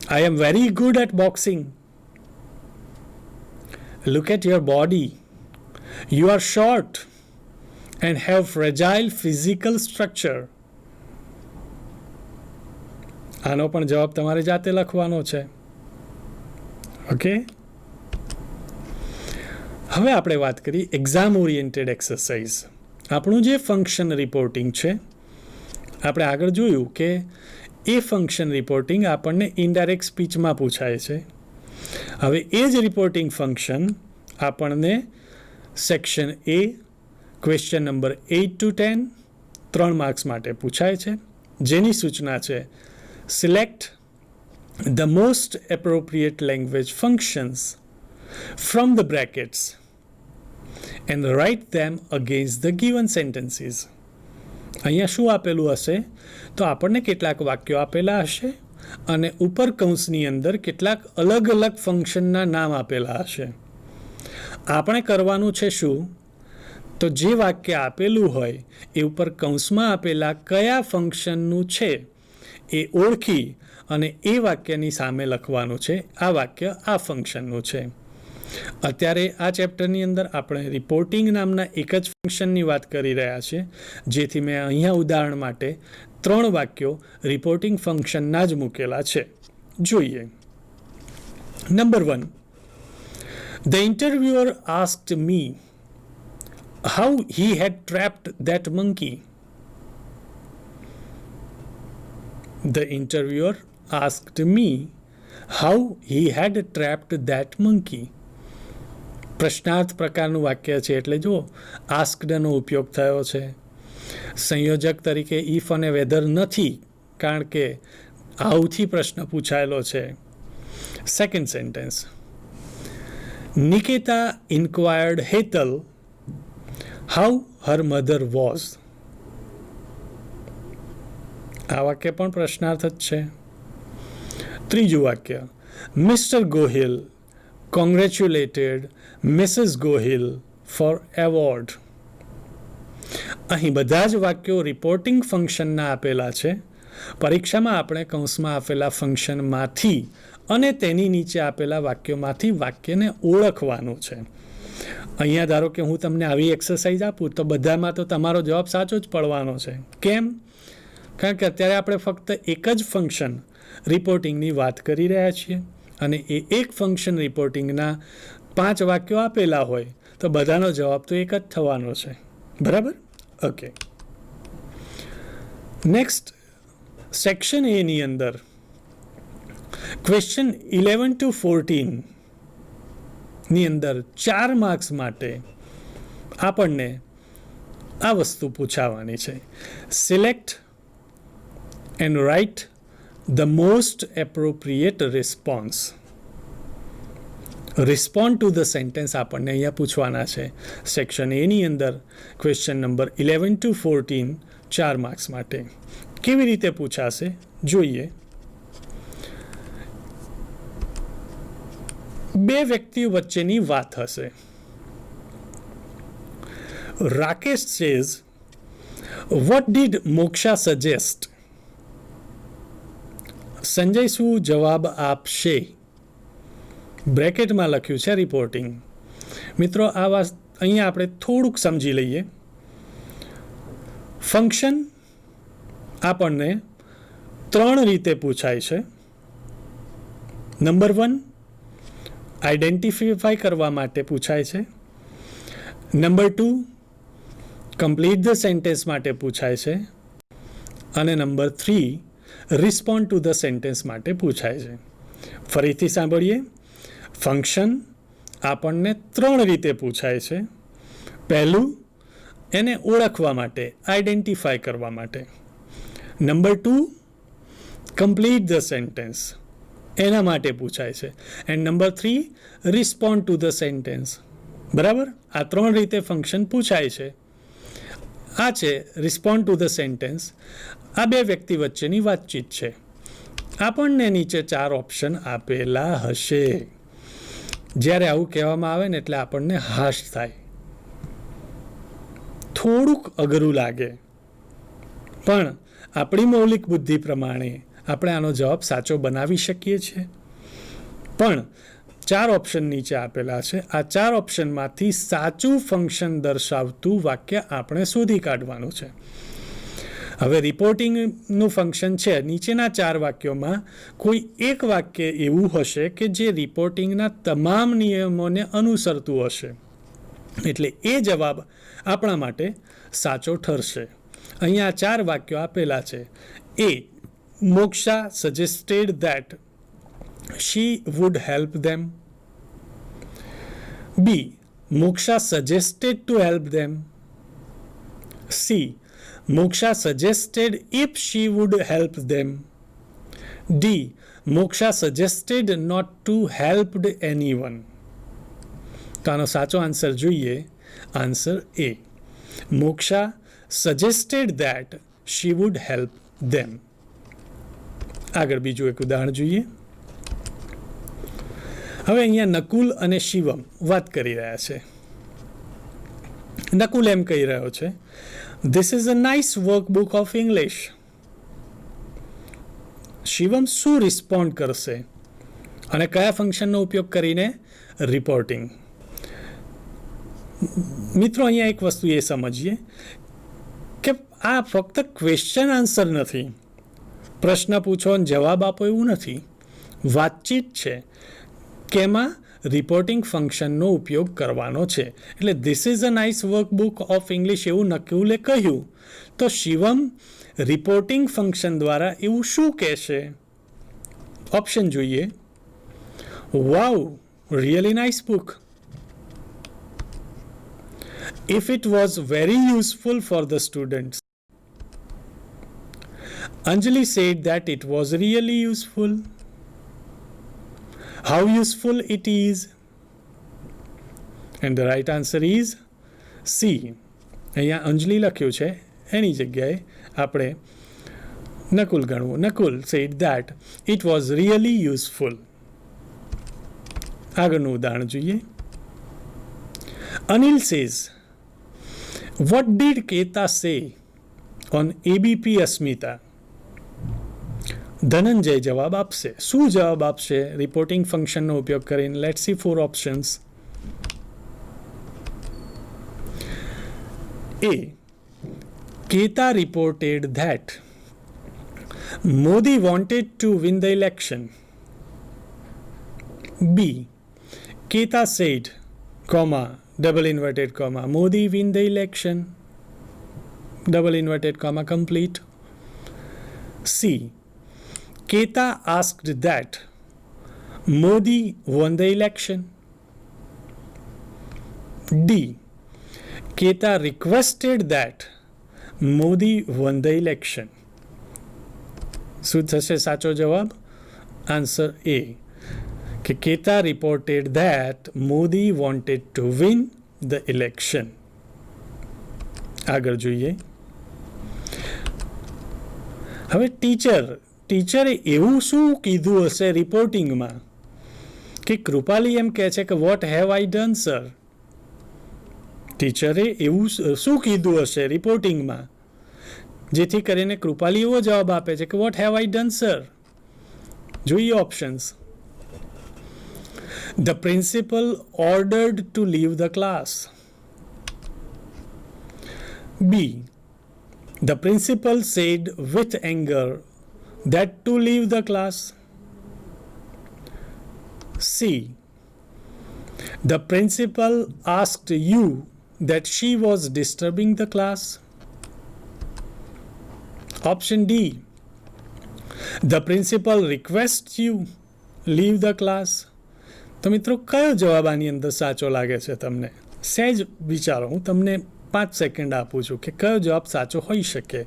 I am very good at boxing. Look at your body. You are short and have fragile physical structure. આનો પણ જવાબ તમારે જાતે લખવાનો છે. ઓકે, હવે આપણે વાત કરી એક્ઝામ ઓરિએન્ટેડ એક્સરસાઇઝ. આપણું જે ફંક્શન રિપોર્ટિંગ છે, આપણે આગળ જોયું કે એ ફંક્શન રિપોર્ટિંગ આપણને ઇનડાયરેક્ટ સ્પીચમાં પૂછાય છે. હવે એ જ રિપોર્ટિંગ ફંક્શન આપણને section A question number 8 to 10 3 marks માટે પૂછાય છે, જેની સૂચના છે select the most appropriate language functions from the brackets and write them against the given sentences. અહીંયા શું આપેલું હશે? તો આપણને કેટલાક વાક્યો આપેલા હશે અને ઉપર કૌંસની અંદર કેટલાક અલગ અલગ ફંક્શનના નામ આપેલા હશે. આપણે કરવાનું છે શું? તો જે વાક્ય આપેલું હોય એ ઉપર કૌંસમાં આપેલા કયા ફંક્શનનું છે એ ઓળખી અને એ વાક્યની સામે લખવાનું છે આ વાક્ય આ ફંક્શનનું છે. અત્યારે આ ચેપ્ટરની અંદર આપણે રિપોર્ટિંગ નામના એક જ ફંક્શનની વાત કરી રહ્યા છીએ, જેથી મેં અહીંયા ઉદાહરણ માટે 3 વાક્યો રિપોર્ટિંગ ફંક્શનના જ મૂકેલા છે. જોઈએ. Number 1, The interviewer asked me how he had trapped that monkey. The interviewer asked me how he had trapped that monkey. પ્રશ્નાર્થ પ્રકારનું વાક્ય છે એટલે જો આસ્કડનો ઉપયોગ થયો છે. સંયોજક તરીકે ઇફ અને વેધર નથી, કારણ કે આવથી પ્રશ્ન પૂછાયેલો છે. Second sentence, Nikita inquired Hetal how her mother was. આ વાક્ય પણ પ્રશ્નાર્થ જ છે. ત્રીજું વાક્ય, Mr. Gohil congratulated Mrs. Gohil for award. અહીં બધા જ વાક્યો રિપોર્ટિંગ ફંક્શનના આપેલા છે. પરીક્ષામાં આપણે કૌંસમાં આપેલા ફંક્શનમાંથી અને તેની નીચે આપેલા વાક્યોમાંથી વાક્યને ઓળખવાનું છે. અહીંયા ધારો કે હું તમને આવી એક્સરસાઇઝ આપું તો બધામાં તો તમારો જવાબ સાચો જ પડવાનો છે. કેમ? કારણ કે અત્યારે આપણે ફક્ત એક જ ફંક્શન રિપોર્ટિંગની વાત કરી રહ્યા છીએ અને એ એક ફંક્શન રિપોર્ટિંગના 5 વાક્યો આપેલા હોય તો બધાનો જવાબ તો એક જ થવાનો છે. બરાબર? ઓકે. નેક્સ્ટ સેક્શન એની અંદર ક્વેશ્ચન 11 to 14 ની અંદર 4 માર્ક્સ માટે આપણને આ વસ્તુ પૂછાવાની છે. Select and write the most appropriate response. Respond to the sentence આપણને અહીંયા પૂછવાના છે. સેક્શન એની અંદર ક્વેશ્ચન નંબર 11 to 14 4 માર્ક્સ માટે. કેવી રીતે પૂછાશે જોઈએ. 2 વ્યક્તિઓ વચ્ચેની વાત હશે. Rakesh says, what did Moksha suggest? Sanjay શું જવાબ આપશે? બ્રેકેટમાં લખ્યું છે રિપોર્ટિંગ. મિત્રો આ વાત અહીંયા આપણે થોડુંક સમજી લઈએ. ફંક્શન આપણને 3 રીતે પૂછાય છે. નંબર 1 આઈડેન્ટિફાઈ કરવા માટે પૂછાય છે. નંબર 2 કમ્પ્લીટ ધ સેન્ટેન્સ માટે પૂછાય છે. અને number 3 respond to the sentence માટે પૂછાય છે. ફરીથી સાંભળીએ. ફંક્શન આપણને 3 રીતે પૂછાય છે. પહેલું, એને ઓળખવા માટે, આઈડેન્ટિફાઈ કરવા માટે. નંબર 2 કમ્પ્લીટ ધ સેન્ટેન્સ, એના માટે પૂછાય છે. And number 3 respond to the sentence. બરાબર? આ 3 રીતે ફંક્શન પૂછાય છે. આ છે રિસ્પોન્ડ ટુ ધ સેન્ટેન્સ. આ 2 વ્યક્તિ વચ્ચેની વાતચીત છે. આપણને નીચે 4 ઓપ્શન આપેલા હશે. જ્યારે આવું કહેવામાં આવે ને એટલે આપણને હાશ થાય, થોડુંક અઘરું લાગે, પણ આપણી મૌલિક બુદ્ધિ પ્રમાણે આપણે આનો જવાબ સાચો બનાવી શકીએ છીએ. પણ 4 ઓપ્શન નીચે આપેલા છે. આ 4 ઓપ્શનમાંથી સાચું ફંક્શન દર્શાવતું વાક્ય આપણે શોધી કાઢવાનું છે. હવે રિપોર્ટિંગનું ફંક્શન છે. નીચેના 4 વાક્યોમાં કોઈ એક વાક્ય એવું હશે કે જે રિપોર્ટિંગના તમામ નિયમોને અનુસરતું હશે, એટલે એ જવાબ આપણા માટે સાચો ઠરશે. અહીંયા 4 વાક્યો આપેલા છે. A, Moksha suggested that she would help them. B, Moksha suggested to help them. C, Moksha suggested if she would help them. D, Moksha suggested not to help anyone. તો આનો સાચો આન્સર જોઈએ. Answer A, Moksha suggested that she would help them. આગળ બીજું એક ઉદાહરણ જોઈએ. હવે અહીંયા નકુલ અને શિવમ વાત કરી રહ્યા છે. નકુલ એમ કહી રહ્યો છે, this is a nice workbook of English. Shivam શું રિસ્પોન્ડ કરશે અને કયા ફંક્શનનો ઉપયોગ કરીને? રિપોર્ટિંગ. મિત્રો અહીંયા એક વસ્તુ એ સમજીએ કે આ ફક્ત ક્વેશ્ચન આન્સર નથી, પ્રશ્ન પૂછો અને જવાબ આપો એવું નથી. વાતચીત છે કે એમાં રિપોર્ટિંગ ફંક્શનનો ઉપયોગ કરવાનો છે. એટલે this is a nice workbook of English એવું નકુલે કહ્યું, તો શિવમ રિપોર્ટિંગ ફંક્શન દ્વારા એવું શું કહેશે? ઓપ્શન જોઈએ. Wow, really nice book. If it was very useful for the students. Anjali said that it was really useful. How useful it is? And the right answer is C. અહીંયા અંજલિ લખ્યું છે, એની જગ્યાએ આપણે નકુલ ગણવું. Nakul said that it was really useful. આગળનું ઉદાહરણ જોઈએ. Anil says, what did Keta say on ABP Asmita? Dhananjay જવાબ આપશે. શું જવાબ આપશે રિપોર્ટિંગ ફંક્શનનો ઉપયોગ કરીને? Let's see 4 options. A. Keta reported that Modi wanted to win the election. B. Keta said, comma, double inverted comma, Modi win the election, double inverted comma, complete. C. Keta asked that Modi won the election. D. Keta requested that Modi won the election. શું થશે સાચો જવાબ? Answer A. કે Keta reported that Modi wanted to win the election. આગળ જોઈએ. હવે ટીચરે એવું શું કીધું હશે રિપોર્ટિંગમાં કે કૃપાલી એમ કહે છે કે what have I done sir? ટીચરે એવું શું કીધું હશે રિપોર્ટિંગમાં જેથી કરીને કૃપાલી એવો જવાબ આપે છે કે what have I done sir? જોઈએ options. The principal ordered to leave the class. B. The principal said with anger that to leave the class. C. The principal asked you that she was disturbing the class. Option D. The principal requests you leave the class. તો મિત્રો કયો જવાબ આની અંદર સાચો લાગે છે તમને? સહેજ વિચારો, હું તમને 5 સેકન્ડ આપું છું કે કયો જવાબ સાચો હોઈ શકે.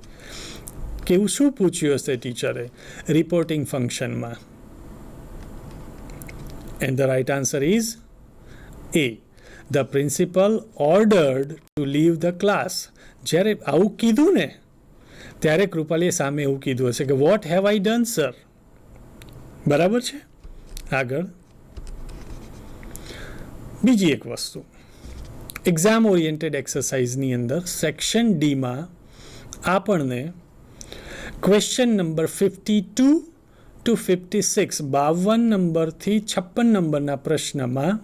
કેવું શું પૂછ્યું હશે ટીચરે રિપોર્ટિંગ ફંક્શનમાં? And the right answer is A. The principal ordered to leave the class. જ્યારે આવું કીધું ને ત્યારે કૃપાલીએ સામે એવું કીધું હશે કે what have I done sir? બરાબર છે. આગળ બીજી એક વસ્તુ, એક્ઝામ ઓરિએન્ટેડ એક્સરસાઇઝની અંદર સેક્શન ડીમાં આપણને ક્વેશ્ચન નંબર 52 to 56 52 નંબરથી 56 નંબરના પ્રશ્નમાં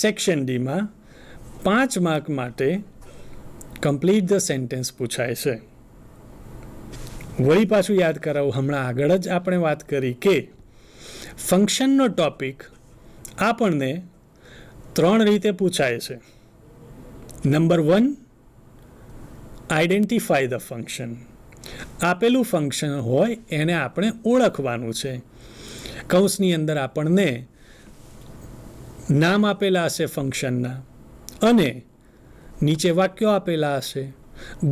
સેક્શન ડીમાં 5 માર્ક માટે કમ્પ્લીટ ધ સેન્ટેન્સ પૂછાય છે. વળી પાછું યાદ કરાવું, હમણાં આગળ જ આપણે વાત કરી કે ફંક્શનનો ટોપિક આપણને 3 રીતે પૂછાય છે. Number 1, identify the function. આપેલું ફંક્શન હોય એને આપણે ઓળખવાનું છે. કૌંસની અંદર આપણને નામ આપેલા હશે ફંક્શનના અને નીચે વાક્યો આપેલા હશે.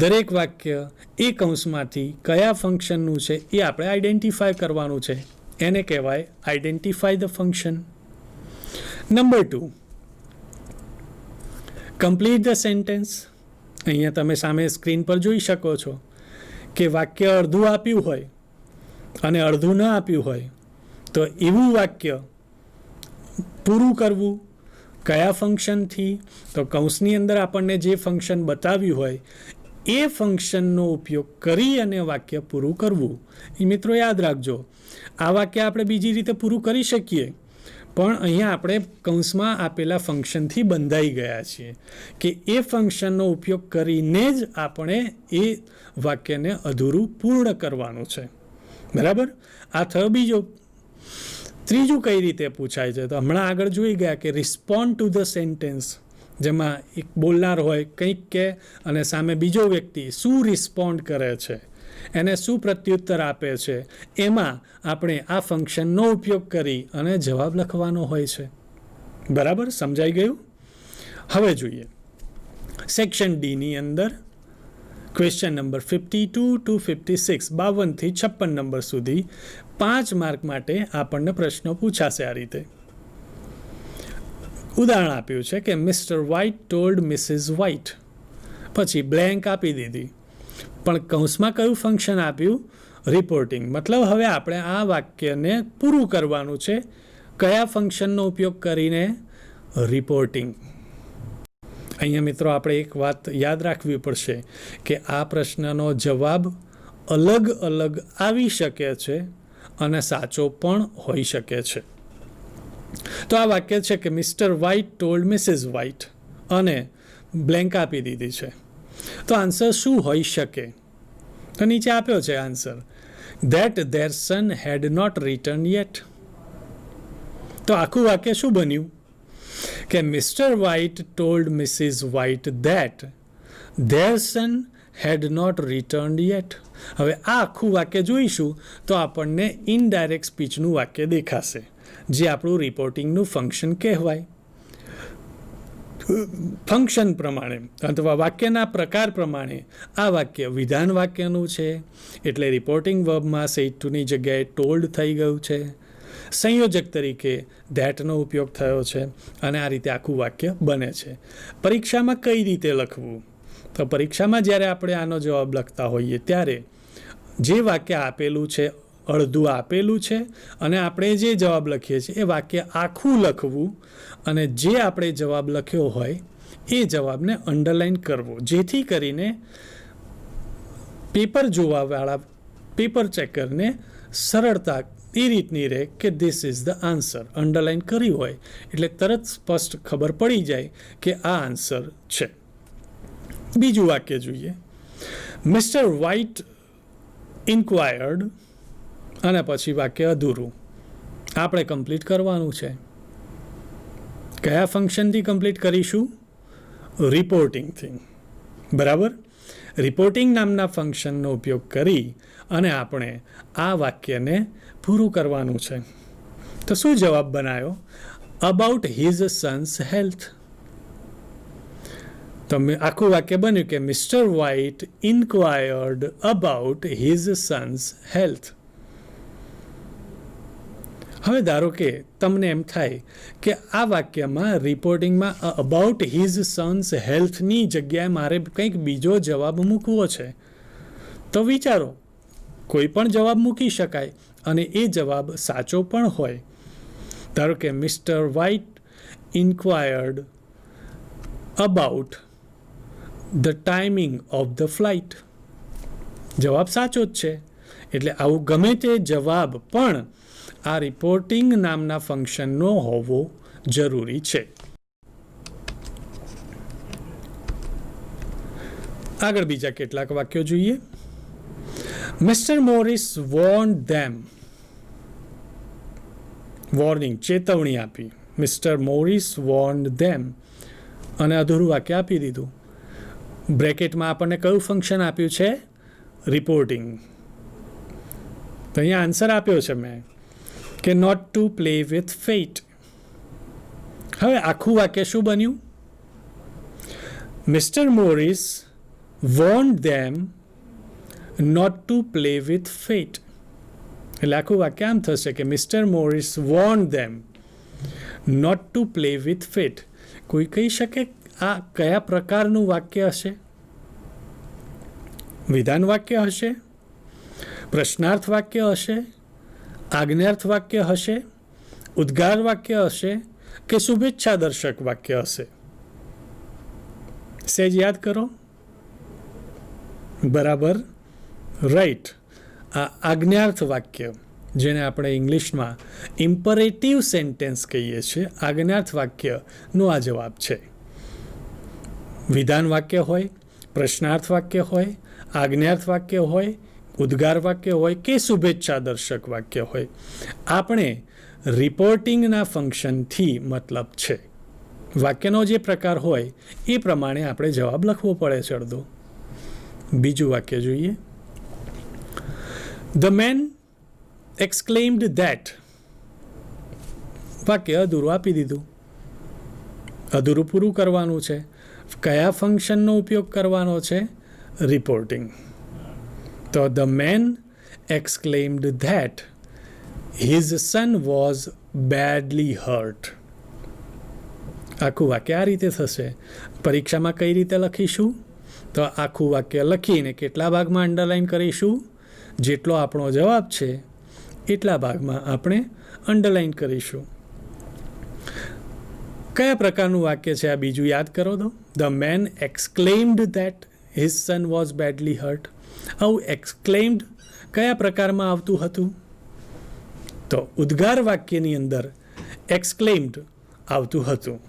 દરેક વાક્ય એ કૌંસમાંથી કયા ફંક્શનનું છે એ આપણે આઈડેન્ટિફાય કરવાનું છે. એને કહેવાય identify the function. Number 2, complete the sentence. અહીંયા તમે સામે સ્ક્રીન પર જોઈ શકો છો કે વાક્ય અડધું આપ્યું હોય અને અડધું ન આપ્યું હોય તો એવું વાક્ય પૂરું કરવું કયા ફંક્શનથી? તો કૌંસની અંદર આપણને જે ફંક્શન બતાવ્યું હોય એ ફંક્શનનો ઉપયોગ કરી અને વાક્ય પૂરું કરવું. એ મિત્રો યાદ રાખજો, આ વાક્ય આપણે બીજી રીતે પૂરું કરી શકીએ પણ અહીંયા આપણે કૌંસમાં આપેલા ફંક્શનથી બંધાઈ ગયા છીએ કે એ ફંક્શનનો ઉપયોગ કરીને જ આપણે એ વાક્યને અધૂરું પૂર્ણ કરવાનું છે. બરાબર? આ થયો બીજો. ત્રીજું કઈ રીતે પૂછાય છે? તો હમણાં આગળ જોઈ ગયા કે રિસ્પોન્ડ ટુ ધ સેન્ટેન્સ, જેમાં એક બોલનાર હોય કંઈક કે અને સામે બીજો વ્યક્તિ શું રિસ્પોન્ડ કરે છે, એને શું પ્રત્યુત્તર આપે છે, એમાં આપણે આ ફંક્શનનો ઉપયોગ કરી અને જવાબ લખવાનો હોય છે. બરાબર? સમજાઈ ગયું? હવે જોઈએ સેક્શન ડીની અંદર ક્વેશ્ચન નંબર 52 to 56 52થી 56 નંબર સુધી 5 માર્ક માટે આપણને પ્રશ્નો પૂછાશે. આ રીતે ઉદાહરણ આપ્યું છે કે mister White told Mrs White, પછી બ્લેન્ક આપી દીધી પણ કૌંસમાં કયું ફંક્શન આપ્યું? રિપોર્ટિંગ. મતલબ હવે આપણે આ વાક્યને પૂરું કરવાનું છે. કયા ફંક્શનનો ઉપયોગ કરીને? રિપોર્ટિંગ. અહીંયા મિત્રો આપણે એક વાત યાદ રાખવી પડશે કે આ પ્રશ્નનો જવાબ અલગ અલગ આવી શકે છે અને સાચો પણ હોઈ શકે છે. તો આ વાક્ય છે કે mister White told Mrs White અને બ્લેન્ક આપી દીધી છે. તો આન્સર શું હોઈ શકે? તો નીચે આપ્યો છે answer, that their son had not returned yet. તો આખું વાક્ય શું બન્યું કે mister White told Mrs White that their son had not returned yet. હવે આ આખું વાક્ય જોઈશું તો આપણને ઇનડાયરેક્ટ સ્પીચનું વાક્ય દેખાશે, જે આપણું રિપોર્ટિંગનું ફંક્શન કહેવાય. ફંક્શન પ્રમાણે અથવા વાક્યના પ્રકાર પ્રમાણે આ વાક્ય વિધાન વાક્યનું છે, એટલે રિપોર્ટિંગ વર્બમાં સેડ ટુની જગ્યાએ ટોલ્ડ થઈ ગયું છે. સંયોજક તરીકે ધેટનો ઉપયોગ થયો છે અને આ રીતે આખું વાક્ય બને છે. પરીક્ષામાં કઈ રીતે લખવું? તો પરીક્ષામાં જ્યારે આપણે આનો જવાબ લખતા હોઈએ ત્યારે જે વાક્ય આપેલું છે અડધું આપેલું છે અને આપણે જે જવાબ લખીએ છીએ એ વાક્ય આખું લખવું અને જે આપણે જવાબ લખ્યો હોય એ જવાબને અંડરલાઇન કરવો, જેથી કરીને પેપર જોવાવાળા પેપર ચેકરને સરળતા એ રીતની રહે કે this is the answer. Underline કરી હોય એટલે તરત સ્પષ્ટ ખબર પડી જાય કે આ આન્સર છે. બીજું વાક્ય જોઈએ. મિસ્ટર વ્હાઇટ ઇન્ક્વાયર્ડ અને પછી વાક્ય અધૂરું આપણે કમ્પ્લીટ કરવાનું છે. કયા ફંક્શનથી કમ્પ્લીટ કરીશું? રિપોર્ટિંગથી. બરાબર. રિપોર્ટિંગ નામના ફંક્શનનો ઉપયોગ કરી અને આપણે આ વાક્યને પૂરું કરવાનું છે. તો શું જવાબ બનાવ્યો? About his son's health. તો આખું વાક્ય બન્યું કે mister White inquired about his son's health. હવે ધારો કે તમને એમ થાય કે આ વાક્યમાં રિપોર્ટિંગમાં અબાઉટ હિઝ સન્સ હેલ્થની જગ્યાએ મારે કંઈક બીજો જવાબ મૂકવો છે, તો વિચારો, કોઈ પણ જવાબ મૂકી શકાય અને એ જવાબ સાચો પણ હોય. ધારો કે mister White inquired about the timing of the flight. જવાબ સાચો જ છે, એટલે આવું ગમે તે જવાબ પણ આ રિપોર્ટિંગ નામના ફંક્શનનો હોવો જરૂરી છે. આગળ બીજા કેટલાક વાક્યો જોઈએ. મિસ્ટર મોરિસ વોર્ન્ડ ધેમ. વોર્નિંગ, ચેતવણી આપી. મિસ્ટર મોરિસ વોર્ન્ડ ધેમ અને અધૂરું વાક્ય આપી દીધું. બ્રેકેટમાં આપણને કયું ફંક્શન આપ્યું છે? રિપોર્ટિંગ. તો અહીંયા આન્સર આપ્યો છે મેં કે not to play with fat. હવે આખું વાક્ય શું બન્યું? Mr Morris warned them not to play with fat. એટલે આખું વાક્ય આમ થશે કે Mr Morris warned them not to play with fat. કોઈ કહી શકે આ કયા પ્રકારનું વાક્ય હશે? વિધાન વાક્ય હશે? પ્રશ્નાર્થ વાક્ય હશે? આજ્ઞાર્થ વાક્ય હશે? ઉદ્ગાર વાક્ય હશે કે શુભેચ્છા દર્શક વાક્ય હશે? સહેજ યાદ કરો. બરાબર, રાઈટ. આ આજ્ઞાર્થ વાક્ય, જેને આપણે ઇંગ્લિશમાં ઇમ્પરેટિવ સેન્ટેન્સ કહીએ છીએ, આજ્ઞાર્થ વાક્યનો આ જવાબ છે. વિધાન વાક્ય હોય, પ્રશ્નાર્થ વાક્ય હોય, આજ્ઞાર્થ વાક્ય હોય, ઉદ્ગાર વાક્ય હોય કે શુભેચ્છા દર્શક વાક્ય હોય, આપણે રિપોર્ટિંગના ફંક્શનથી મતલબ છે. વાક્યનો જે પ્રકાર હોય એ પ્રમાણે આપણે જવાબ લખવો પડે છે અડધો. બીજું વાક્ય જોઈએ. The man exclaimed that. વાક્ય અધૂરું આપી દીધું. અધૂરું પૂરું કરવાનું છે. કયા ફંક્શનનો ઉપયોગ કરવાનો છે? રિપોર્ટિંગ. તો the man exclaimed that his son was badly hurt. આખું વાક્ય આ રીતે થશે. પરીક્ષામાં કઈ રીતે લખીશું? તો આખું વાક્ય લખીને કેટલા ભાગમાં અંડરલાઇન કરીશું? જેટલો આપણો જવાબ છે એટલા ભાગમાં આપણે અંડરલાઇન કરીશું. કયા પ્રકારનું વાક્ય છે આ? બીજું યાદ કરો તો. The man exclaimed that his son was badly hurt. આવું એક્સક્લેમ્ડ કયા પ્રકારમાં આવતું હતું? તો ઉદ્ગાર વાક્યની અંદર એક્સક્લેમ્ડ આવતું હતું.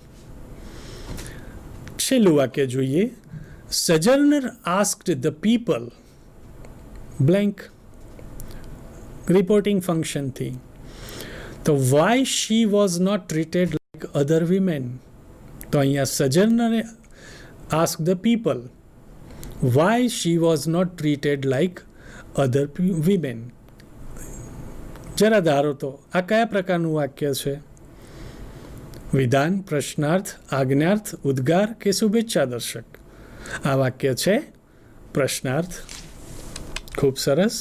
છેલ્લું વાક્ય જોઈએ. Sojourner asked the people blank reporting function थी, तो why she was not treated like other women. તો અહીંયા sojourner asked the people why she was not treated like other women. જરા ધારો તો આ કયા પ્રકારનું વાક્ય છે? વિધાન, પ્રશ્નાર્થ, આજ્ઞાર્થ, ઉદ્ગાર કે શુભેચ્છા દર્શક? આ વાક્ય છે પ્રશ્નાર્થ. ખૂબ સરસ.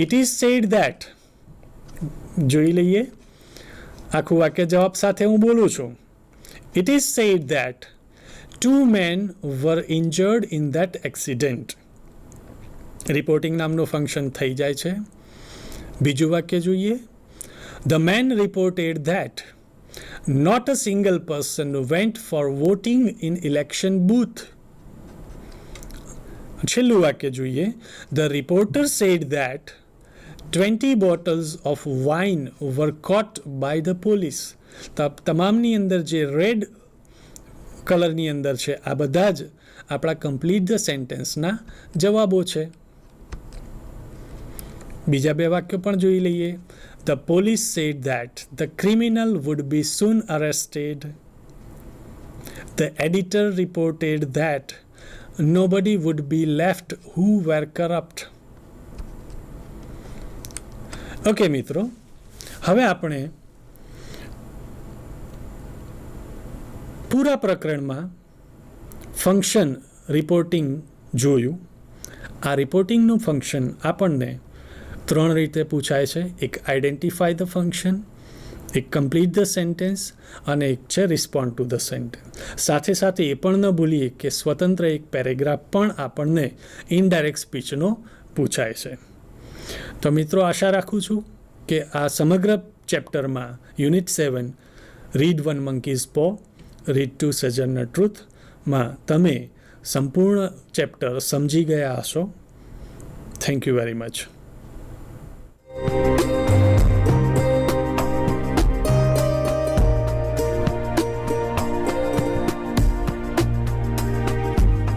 ઇટ ઇઝ સેડ ધેટ, જોઈ લઈએ આખું વાક્ય જવાબ સાથે હું બોલું છું. It is said that 2 men were injured in that accident. Reporting નામનું ફંક્શન થઈ જાય છે. બીજું વાક્ય જોઈએ. The man reported that not a single person went for voting in election booth. છેલ્લું વાક્ય જોઈએ. The reporter said that 20 bottles of wine were caught by the police. તમામની અંદર જે રેડ કલરની અંદર છે આ બધા જ આપણા કમ્પ્લીટ ધ સેન્ટેન્સના જવાબો છે. બીજા બે વાક્યો પણ જોઈ લઈએ. The police said that the criminal would be soon arrested. The editor reported that nobody would be left who were corrupt. Okay મિત્રો, હવે આપણે પૂરા પ્રકરણમાં ફંક્શન રિપોર્ટિંગ જોયું. આ રિપોર્ટિંગનું ફંક્શન આપણને 3 રીતે પૂછાય છે. એક આઈડેન્ટિફાય ધ ફંક્શન, એક કમ્પ્લીટ ધ સેન્ટેન્સ અને એક છે રિસ્પોન્ડ ટુ ધ સેન્ટેન્સ. સાથે સાથે એ પણ ન ભૂલીએ કે સ્વતંત્ર એક પેરેગ્રાફ પણ આપણને ઇનડાયરેક્ટ સ્પીચનો પૂછાય છે. તો મિત્રો, આશા રાખું છું કે આ સમગ્ર ચેપ્ટરમાં unit 7 read 1 monkeys paw, read 2 sojourner truthમાં તમે સંપૂર્ણ ચેપ્ટર સમજી ગયા હશો. Thank you very much.